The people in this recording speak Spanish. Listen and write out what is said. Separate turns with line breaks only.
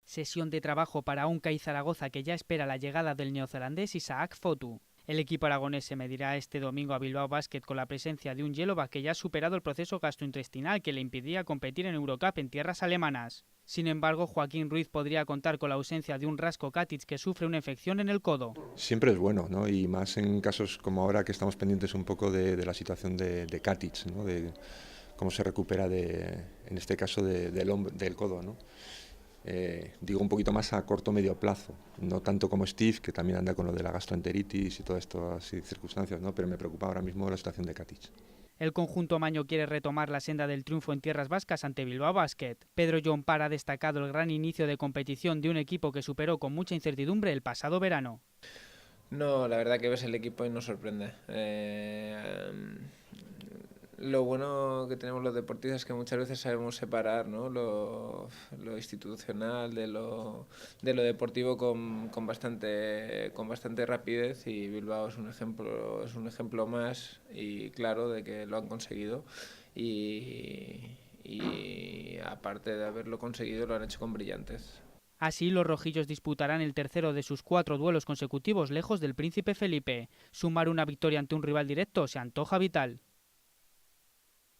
Sesión de trabajo para un CAI Zaragoza que ya espera la llegada del neozelandés Isaac Fotu. El equipo aragonés se medirá este domingo a Bilbao Basket con la presencia de un Jelovac que ya ha superado el proceso gastrointestinal que le impedía competir en Eurocup en tierras alemanas. Sin embargo, Joaquín Ruiz podría contar con la ausencia de un Rasko Katic que sufre una infección en el codo.
Siempre es bueno, ¿no? Y más en casos como ahora que estamos pendientes un poco de la situación de Katic, ¿no? De cómo se recupera, en este caso, del codo, ¿no? Digo un poquito más a corto o medio plazo, no tanto como Steve, que también anda con lo de la gastroenteritis y todas estas circunstancias, ¿no? Pero me preocupa ahora mismo la situación de Katic.
El conjunto maño quiere retomar la senda del triunfo en tierras vascas ante Bilbao Basket. Pedro Llompar ha destacado el gran inicio de competición de un equipo que superó con mucha incertidumbre el pasado verano.
No, la verdad que ves el equipo y nos sorprende. Lo bueno que tenemos los deportistas es que muchas veces sabemos separar, ¿no? lo institucional de lo deportivo con bastante rapidez, y Bilbao es un ejemplo más y claro de que lo han conseguido, y aparte de haberlo conseguido lo han hecho con brillantez.
Así, los rojillos disputarán el tercero de sus 4 duelos consecutivos lejos del Príncipe Felipe. Sumar una victoria ante un rival directo se antoja vital.